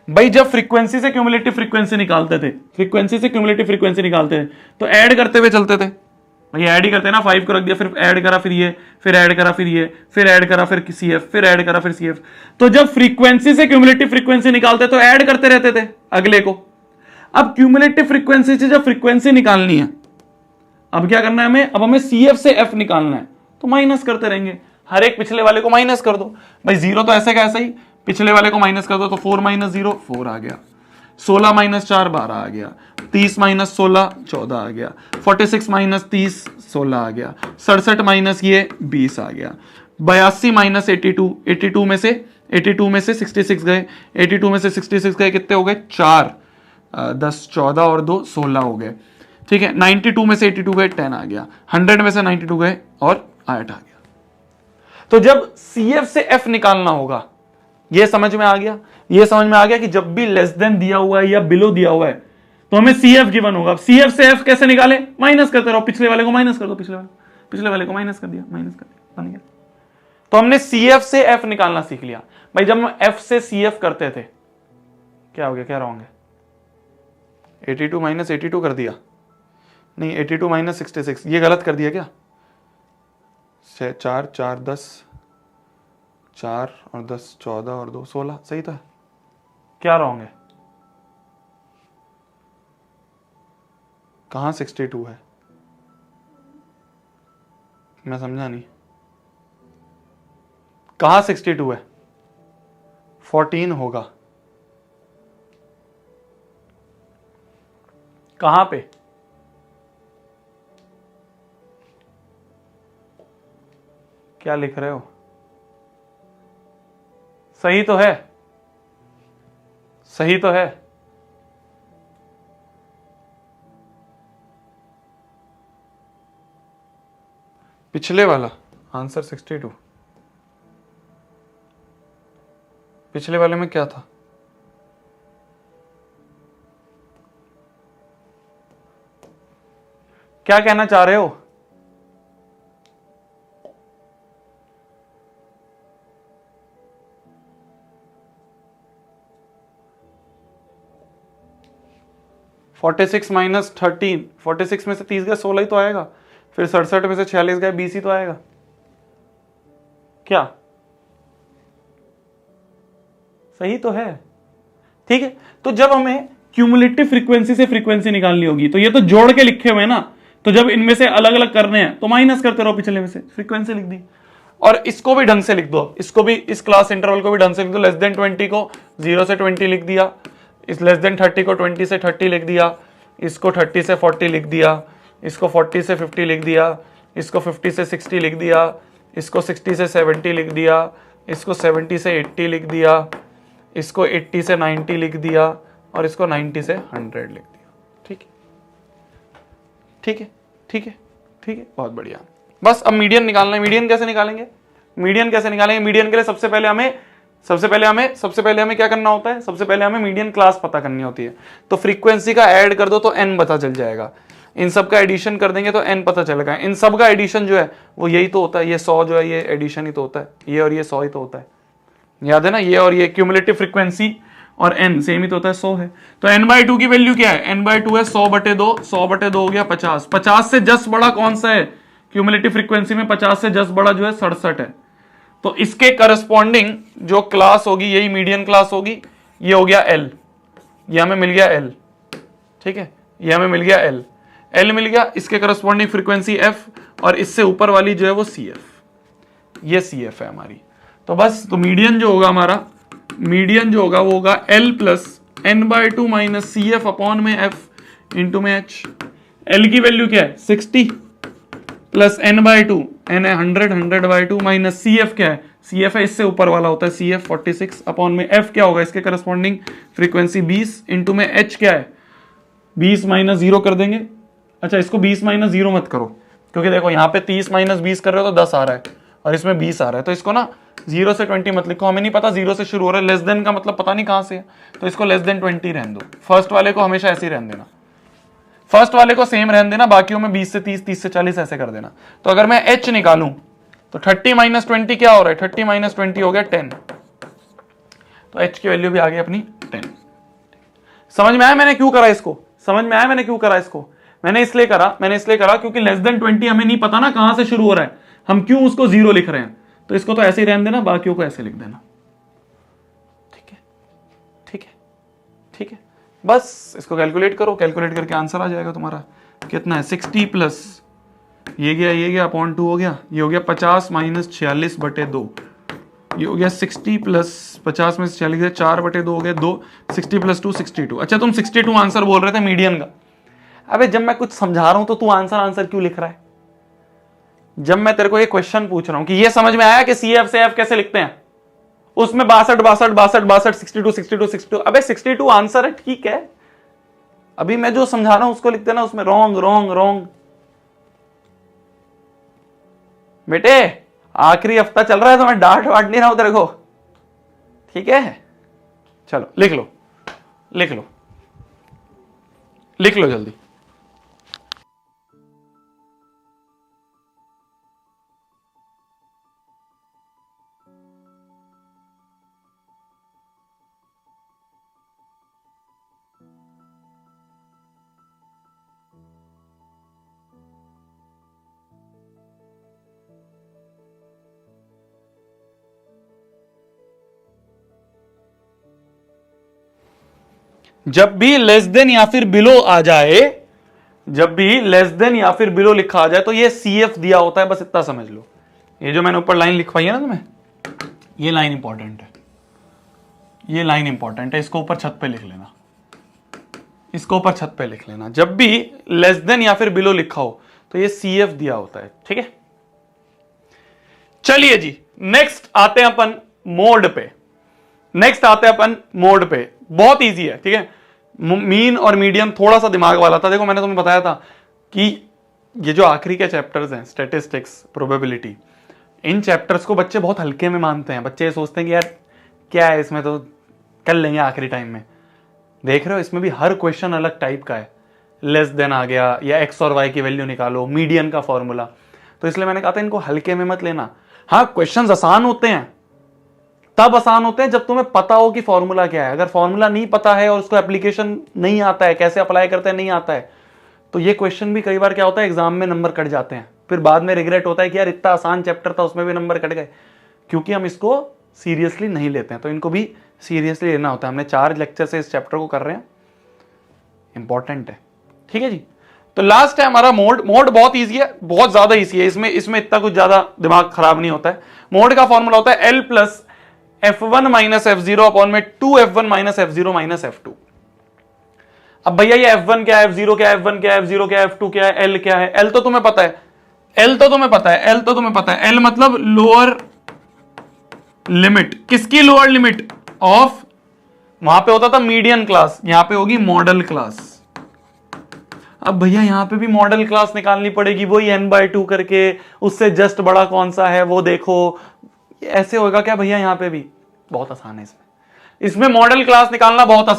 [SPEAKER 1] भाई? जब फ्रीक्वेंसी से क्यूमुलेटिव फ्रीक्वेंसी निकालते थे, फ्रीक्वेंसी से क्यूमुलेटिव फ्रीक्वेंसी निकालते थे तो ऐड करते हुए चलते थे, भाई ऐड ही करते हैं ना, 5 को रख दिया, फिर ऐड करा, फिर ये, फिर ऐड करा, फिर ये, फिर ऐड करा, फिर CF, फिर ऐड करा, फिर CF। तो जब फ्रीक्वेंसी से क्यूमुलेटिव फ्रीक्वेंसी निकालते तो ऐड करते रहते थे अगले को। अब क्यूमुलेटिव फ्रीक्वेंसी से जब फ्रीक्वेंसी निकालनी है, अब क्या करना है हमें, अब हमें CF से F निकालना है, तो माइनस करते रहेंगे, हर एक पिछले वाले को माइनस कर दो। भाई 0 तो ऐसे का ऐसा ही, पिछले वाले को माइनस कर दो, तो 4 - 0 4 आ गया, 16 - 4 12 आ गया, 30 - 16 14 आ गया, 46 - 30 16 आ गया, 67 - ये 20 आ गया, 82 - 82, 82 में से 66 गए, 82 में से 66 गए, कितने हो गए 4, 10 14 और 2 16 हो गए। ठीक है, 92 में से 82 गए 10 आ गया, 100 में से 92 गए और 8 आ गया। तो जब CF से F निकालना होगा, ये समझ में आ गया, ये समझ में आ गया कि जब भी लेस देन दिया हुआ है या बिलो दिया हुआ है तो हमें CF गिवन होगा। अब CF से F कैसे निकाले, माइनस करते रहो, पिछले वाले को माइनस कर दो, पिछले वाले को माइनस कर दिया, बन गया। तो हमने CF से F निकालना सीख लिया। भाई जब हम F से CF करते थे, क्या हो गया, क्या रहोगे, 82 - 82 कर दिया, नहीं 82 - 66, ये गलत कर दिया क्या, 4 4 10, 4 और 10 14 और 2 16, सही था, क्या रहोगे, कहां 62 है, मैं समझा नहीं, कहां 62 है, 14 होगा, कहां पे, क्या लिख रहे हो, सही तो है, सही तो है, पिछले वाला आंसर 62, पिछले वाले में क्या था, क्या कहना चाह रहे हो, -13, 46 में से 30 गए 16 ही तो आएगा, फिर 67 में से 46 गए 20 ही तो आएगा, क्या सही तो है। ठीक है, तो जब हमें क्यूमुलेटिव फ्रीक्वेंसी से फ्रीक्वेंसी निकालनी होगी, तो ये तो जोड़ के लिखे हुए हैं ना, तो जब इनमें से अलग अलग करने हैं तो माइनस करते रहो, पिछले में से फ्रीक्वेंसी लिख दी। और इसको भी ढंग से लिख दो, इसको भी, इस क्लास इंटरवल को भी ढंग से लिख दो। लेस देन 20 को 0 से 20 लिख दिया, इस लेस देन 30 को 20 से 30 लिख दिया, इसको 30 से 40 लिख दिया, इसको 40 से 50 लिख दिया, इसको 50 से 60 लिख दिया, इसको 60 से 70 लिख दिया, इसको 70 से 80 लिख दिया, इसको 80 से 90 लिख दिया, और इसको 90 से 100 लिख दिया। ठीक है, ठीक है, ठीक है, ठीक है, बहुत बढ़िया। बस अब मीडियन निकालना है। मीडियन कैसे निकालेंगे, मीडियन कैसे निकालेंगे, मीडियन के लिए सबसे पहले हमें क्या करना होता है, सबसे पहले हमें मीडियन क्लास पता करनी होती है। तो फ्रीक्वेंसी का ऐड कर दो तो n पता चल जाएगा, इन सब का एडिशन कर देंगे तो n पता चलेगा। इन सब का एडिशन जो है वो यही तो होता है, ये 100 जो है ये एडिशन ही तो होता है, ये और ये 100 ही तो होता है, याद है ना, ये और ये क्यूमुलेटिव फ्रीक्वेंसी और n सेम ही तो होता है, 100 है। तो n/2 की वैल्यू क्या है, n/2 है 100/2, 100/2 हो गया 50, 50 से जस्ट बड़ा कौन सा है, क्यूमुलेटिव फ्रीक्वेंसी में 50 से जस्ट बड़ा जो है 67 है। तो इसके करस्पॉन्डिंग जो क्लास होगी यही मीडियन क्लास होगी, ये हो गया L, ये हमें मिल गया L, ठीक है, ये हमें मिल गया L मिल गया, इसके करस्पॉन्डिंग फ्रीक्वेंसी F, और इससे ऊपर वाली जो है वो CF, ये CF है हमारी। तो बस, तो मीडियन जो होगा हमारा, मीडियन जो होगा वो होगा L plus n/2 minus CF upon में F इंटू में H। L की वैल्यू क्या है 60 प्लस n/2, n है 100, 100/2 माइनस CF क्या है, CF है इससे ऊपर वाला होता है CF 46 अपॉन में F क्या होगा, इसके करस्पॉन्डिंग फ्रीक्वेंसी 20 इंटू में H क्या है 20 माइनस 0 कर देंगे। अच्छा, इसको 20 माइनस 0 मत करो, क्योंकि देखो यहाँ पे 30 माइनस 20 कर रहे हो तो 10 आ रहा है और इसमें 20 आ रहा है, तो इसको ना 0 से 20 मत लिखो, हमें नहीं पता 0 से शुरू हो रहा है, लेस देन का मतलब पता नहीं कहां से है, तो इसको लेस देन 20 रहने दो। फर्स्ट वाले को हमेशा ऐसे ही रहने देना, फर्स्ट वाले को सेम रहने देना, बाकियों में 20 से 30, 30 से 40 ऐसे कर देना। तो अगर मैं H निकालूं तो 30 माइनस 20 क्या हो रहा है, 30 माइनस 20 हो गया 10, तो H की वैल्यू भी आ गई अपनी 10। समझ में आया मैंने क्यों करा इसको, समझ में आया मैंने क्यों करा इसको। मैंने इसलिए करा क्योंकि लेस देन 20 हमें नहीं पता ना कहां से शुरू हो रहा है, हम क्यों उसको 0 लिख रहे हैं, तो इसको तो ऐसे ही रहने देना, बाकियों को ऐसे लिख देना। ठीक है, ठीक है, ठीक है, बस इसको कैलकुलेट करो, कैलकुलेट करके आंसर आ जाएगा तुम्हारा। कितना है 60 प्लस ये गया अपॉन 2 हो गया, ये हो गया 50 माइनस 46/2, ये हो गया 60 प्लस 50 में 46 4/2 हो गया 2, 60 प्लस 2 62। अच्छा तुम 62 आंसर बोल रहे थे मीडियन का। अबे जब मैं कुछ समझा रहा हूं तो तू आंसर क्यों लिख रहा है? जब मैं तेरे को एक क्वेश्चन पूछ रहा हूं कि ये समझ में आया कि CF से F कैसे लिखते हैं, उसमें 62 62 अबे 62 आंसर है, ठीक है, अभी मैं जो समझा रहा हूं उसको लिखते ना, उसमें रॉन्ग। बेटे आखिरी हफ्ता चल रहा है तो मैं डांट वाट नहीं रहा हूं तेरे को, ठीक है? चलो लिख लो जल्दी। जब भी लेस देन या फिर बिलो आ जाए, जब भी लेस देन या फिर बिलो लिखा आ जाए तो ये CF दिया होता है, बस इतना समझ लो। ये जो मैंने ऊपर लाइन लिखवाई है ना तुम्हें, ये लाइन इंपॉर्टेंट है, ये लाइन इंपॉर्टेंट है, इसको ऊपर छत पे लिख लेना, इसको ऊपर छत पे लिख लेना। जब भी लेस देन या फिर बिलो लिखा हो तो ये CF दिया होता है, ठीक है? चलिए जी, नेक्स्ट आते हैं अपन मोड पे, बहुत इजी है, ठीक है? मीन और मीडियन थोड़ा सा दिमाग वाला था। देखो मैंने तुम्हें बताया था कि ये जो आखिरी के चैप्टर्स हैं, स्टैटिस्टिक्स, प्रोबेबिलिटी, इन चैप्टर्स को बच्चे बहुत हल्के में मानते हैं। बच्चे सोचते हैं कि यार क्या है इसमें, तो कर लेंगे आखिरी टाइम में। देख रहे हो इसमें भी हर क्वेश्चन अलग टाइप का है, लेस देन आ गया या एक्स और वाई की वैल्यू निकालो, मीडियन का फॉर्मूला, तो इसलिए मैंने कहा था इनको हल्के में मत लेना। हाँ क्वेश्चंस आसान होते हैं, तब आसान होते हैं जब तुम्हें पता हो कि फॉर्मूला क्या है। अगर फॉर्मूला नहीं पता है और उसको एप्लीकेशन नहीं आता है, कैसे अप्लाई करते हैं नहीं आता है, तो ये क्वेश्चन भी कई बार क्या होता है एग्जाम में नंबर कट जाते हैं, फिर बाद में रिग्रेट होता है कि यार इतना आसान चैप्टर था उसमें भी नंबर कट गए, क्योंकि हम इसको सीरियसली नहीं लेते हैं। तो इनको भी सीरियसली लेना होता है। हमने 4 लेक्चर से इस चैप्टर को कर रहे हैं, इंपॉर्टेंट है, ठीक है जी। तो लास्ट है हमारा मोड। मोड बहुत ईजी है, बहुत ज्यादा ईजी है, इसमें इतना कुछ ज्यादा दिमाग खराब नहीं होता है। मोड का फॉर्मूला होता है L plus F1 minus F0 upon में 2F1 minus F0 minus F2। अब भैया ये F1 क्या है, F0 क्या है, F1 क्या है, F0 क्या है, F2 क्या है, L क्या है? L तो तुम्हें पता है, L मतलब लोअर लिमिट। किसकी लोअर लिमिट? ऑफ, वहां पे होता था मीडियन क्लास, यहां पे होगी मॉडल क्लास। अब भैया यहां पे भी मॉडल क्लास निकालनी पड़ेगी, वही n/2 करके, उससे जस्ट बड़ा कौन सा है वो देखो, ऐसे होगा क्या भैया? यहां पे भी बहुत आसान है। इसमें मॉडल क्लास निकालना बहुत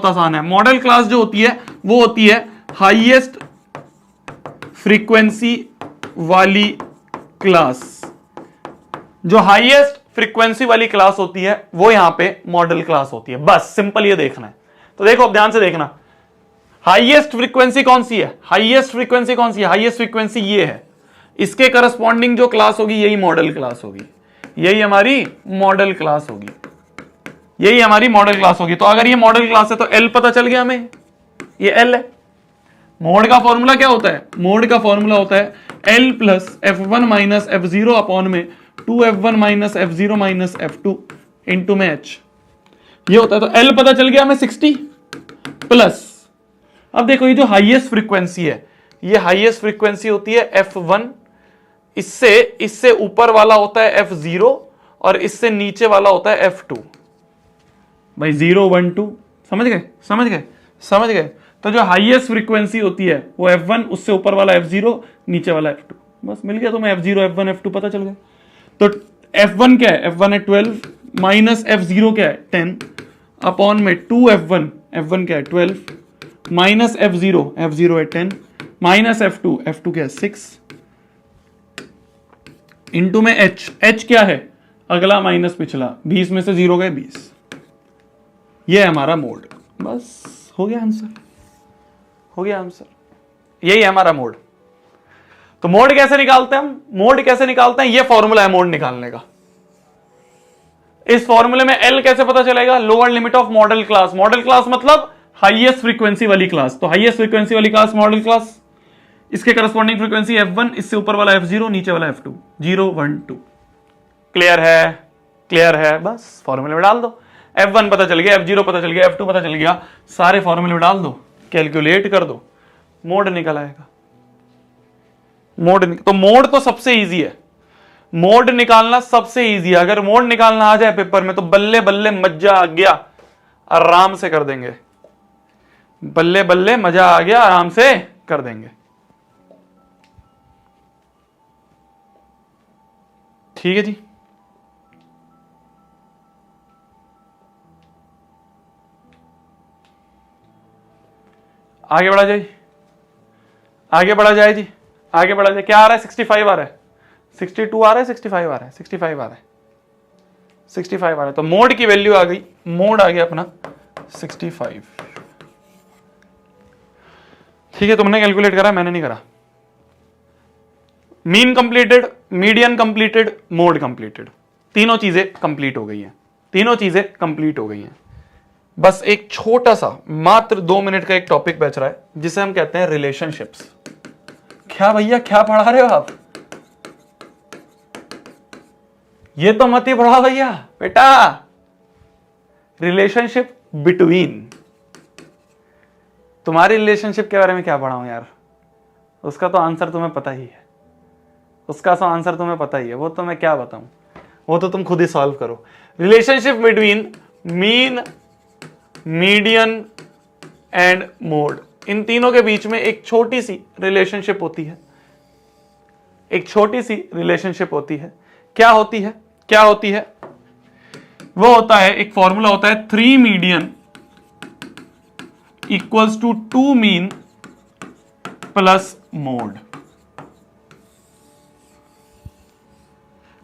[SPEAKER 1] आसान है। मॉडल क्लास जो होती है वो होती है हाईएस्ट फ्रीक्वेंसी वाली क्लास। जो हाईएस्ट फ्रीक्वेंसी वाली क्लास होती है वो यहां पे मॉडल क्लास होती है। बस सिंपल ये देखना है। तो देखो अब ध्यान से देखना, हाईएस्ट फ्रीक्वेंसी कौन सी है? हाईएस्ट फ्रीक्वेंसी ये है। इसके करस्पॉन्डिंग जो क्लास होगी यही मॉडल क्लास होगी, यही हमारी मॉडल क्लास होगी। तो अगर ये मॉडल क्लास है तो L पता चल गया हमें, ये L है। मोड का फॉर्मूला क्या होता है? मोड का फॉर्मूला होता है L plus F1 minus F0 upon में 2F1 minus F0 minus F2 into में H, ये होता है। तो L पता चल गया हमें 60 प्लस, अब देखो ये जो हाईएस्ट फ्रीक्वेंसी है, ये हाईएस्ट फ्रीक्वेंसी होती है F1, इससे ऊपर वाला होता है F0 और इससे नीचे वाला होता है F2। भाई 0 1 2 समझ गए। तो जो हाईएस्ट फ्रीक्वेंसी होती है वो F1, उससे ऊपर वाला F0, नीचे वाला F2। बस मिल गया तुम्हें, F0 F1 F2 पता चल गया। तो F1 क्या है? F1 है 12 माइनस F0 क्या है 10 अपॉन में 2F1, F1 क्या है 12 माइनस F0 है 10 माइनस F2 क्या है 6 इंटू में H क्या है? अगला माइनस पिछला, 20 में से 0 गए 20। ये है हमारा मोड। बस हो गया आंसर। हो गया आंसर। यही है हमारा मोड। तो मोड कैसे निकालते हैं हम? मोड कैसे निकालते हैं? ये फॉर्मूला है मोड निकालने का। इस फॉर्मूले में एल कैसे पता चलेगा? Lower limit of model class. Model class मतलब हाईएस्ट फ्रीक्वेंसी वाली क्लास। तो हाईएस्ट फ्रीक्वेंसी वाली क्लास मॉडल क्लास, इसके करस्पॉन्डिंग फ्रीक्वेंसी F1, इससे ऊपर वाला F0, नीचे वाला F2, 0 1 2। क्लियर है? क्लियर है? बस फॉर्मूले में डाल दो। F1 पता चल गया, F0 पता चल गया, F2 पता चल गया, सारे फॉर्मूले में डाल दो, कैलकुलेट कर दो, मोड निकल आएगा। तो मोड तो सबसे इजी है, मोड निकालना सबसे इजी है। अगर मोड निकालना आ जाए पेपर में तो बल्ले बल्ले मजा आ गया, आराम से कर देंगे। बल्ले बल्ले मजा आ गया, आराम से कर देंगे। ठीक है जी। आगे बढ़ा जाए, आगे बढ़ा जाए जी, आगे बढ़ा जाए। क्या आ रहा है? 65 आ रहा है, 62 आ रहा है, 65 आ रहा है, 65 आ रहा है, 65 आ रहा है। तो मोड की वैल्यू आ गई, मोड आ गया अपना 65। ठीक है, तुमने कैलकुलेट करा, मैंने नहीं करा। Mean completed, median completed, mode completed, तीनों चीजें कंप्लीट हो गई हैं, तीनों चीजें कंप्लीट हो गई हैं। बस एक छोटा सा मात्र 2 मिनट का एक टॉपिक बच रहा है जिसे हम कहते हैं रिलेशनशिप्स। क्या भैया क्या पढ़ा रहे हो आप? ये तो मत ही पढ़ा भैया बेटा। रिलेशनशिप बिटवीन, तुम्हारी रिलेशनशिप के बारे में क्या पढ़ा हूं यार? उसका तो आंसर तुम्हें पता ही है, उसका तो आंसर तुम्हें पता ही है, वो तो मैं क्या बताऊं, वो तो तुम खुद ही सॉल्व करो। Relationship between mean, median and mode, इन तीनों के बीच में एक छोटी सी रिलेशनशिप होती है, एक छोटी सी रिलेशनशिप होती है। क्या होती है? क्या होती है? वो होता है, एक फॉर्मूला होता है 3 median equals to 2 mean plus mode.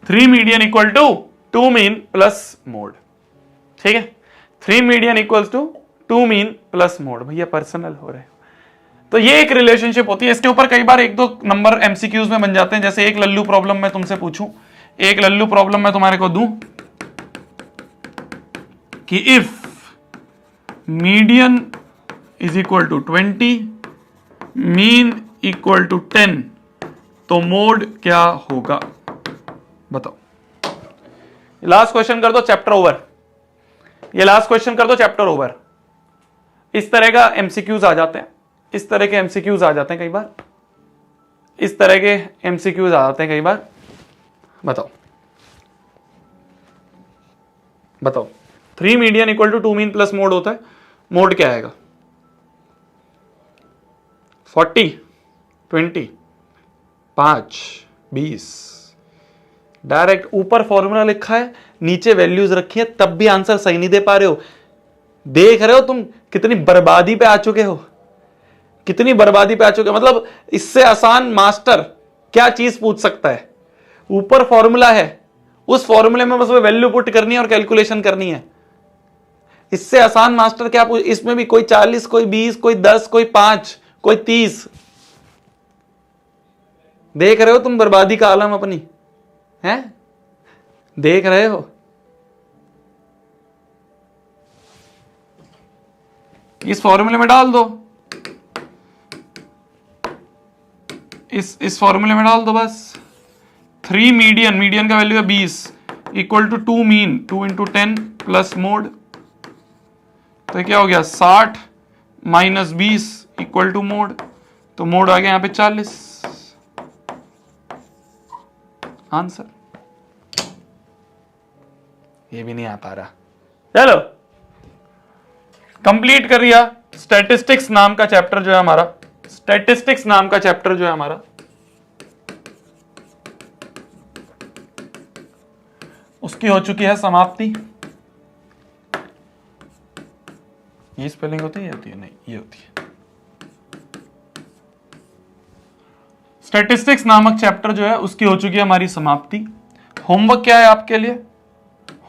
[SPEAKER 1] 3 median equal to 2 mean plus mode. ठीक है, 3 median equals to 2 mean plus mode. भैया पर्सनल हो रहे हो तो ये एक रिलेशनशिप होती है। इसके ऊपर कई बार 1-2 नंबर एमसीक्यूज में बन जाते हैं। जैसे एक लल्लू प्रॉब्लम मैं तुमसे पूछूं, एक लल्लू प्रॉब्लम मैं तुम्हारे को दूं कि if median is equal to 20, mean equal to 10, तो मोड क्या होगा? बताओ। लास्ट क्वेश्चन कर दो, चैप्टर ओवर। ये लास्ट क्वेश्चन कर दो, चैप्टर ओवर। इस तरह का एमसीक्यूज आ जाते हैं, इस तरह के एमसीक्यूज आ जाते हैं कई बार, इस तरह के एमसीक्यूज आ जाते हैं कई बार। बताओ बताओ। 3 median equal to 2 mean plus mode होता है, मोड क्या आएगा? 40, 20, 5, 20। डायरेक्ट ऊपर फॉर्मूला लिखा है, नीचे वैल्यूज रखी है, तब भी आंसर सही नहीं दे पा रहे हो। देख रहे हो तुम कितनी बर्बादी पे आ चुके हो, कितनी बर्बादी पे आ चुके हो। मतलब इससे आसान मास्टर क्या चीज पूछ सकता है? ऊपर फॉर्मूला है, उस फॉर्मूले में बस वो वैल्यू पुट करनी है और कैलकुलेशन करनी है। इससे आसान मास्टर क्या पूछ? इसमें भी कोई 40, कोई 20, कोई 10, कोई 5, कोई 30। देख रहे हो तुम बर्बादी का आलम अपनी है? देख रहे हो? इस फॉर्मूले में डाल दो, इस फॉर्मूले में डाल दो बस। 3 मीडियन, मीडियन का वैल्यू है 20, equal to 2 mean, 2 into 10 plus mode. तो क्या हो गया? 60 माइनस 20 इक्वल टू मोड। तो मोड आ गया यहां पे 40। आंसर ये भी नहीं आ पा रहा। चलो कंप्लीट कर दिया। स्टैटिस्टिक्स नाम का चैप्टर जो है हमारा, स्टैटिस्टिक्स नाम का चैप्टर जो है हमारा, उसकी हो चुकी है समाप्ति। ये स्पेलिंग होती है, ये होती है? नहीं, ये होती है। स्टैटिस्टिक्स नामक चैप्टर जो है उसकी हो चुकी है हमारी समाप्ति। होमवर्क क्या है आपके लिए?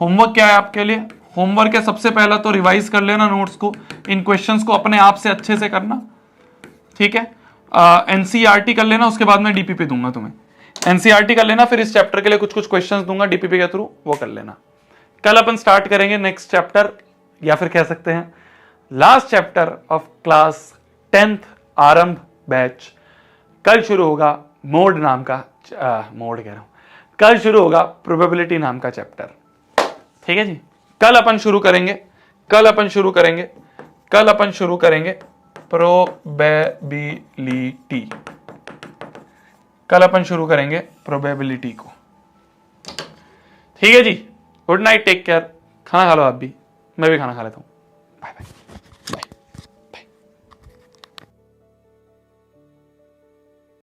[SPEAKER 1] होमवर्क क्या है आपके लिए? होमवर्क है सबसे पहला तो रिवाइज कर लेना नोट्स को, इन क्वेश्चंस को अपने आप से अच्छे से करना। ठीक है। एनसीईआरटी कर लेना, उसके बाद मैं डीपीपी दूंगा तुम्हें। एनसीईआरटी कर लेना, फिर इस चैप्टर के लिए कुछ कुछ क्वेश्चंस दूंगा डीपीपी के थ्रू, वो कर लेना। कल अपन स्टार्ट करेंगे नेक्स्ट चैप्टर, या फिर कह सकते हैं last chapter of class 10th आरंभ बैच। कल शुरू होगा मोड नाम का मोड कह रहा हूं, कल शुरू होगा प्रोबेबिलिटी नाम का चैप्टर। ठीक है जी, कल अपन शुरू करेंगे प्रोबेबिलिटी, कल अपन शुरू करेंगे प्रोबेबिलिटी को। ठीक है जी, गुड नाइट, टेक केयर, खाना खा लो आप भी, मैं भी खाना खा लेता हूं, बाय बाय।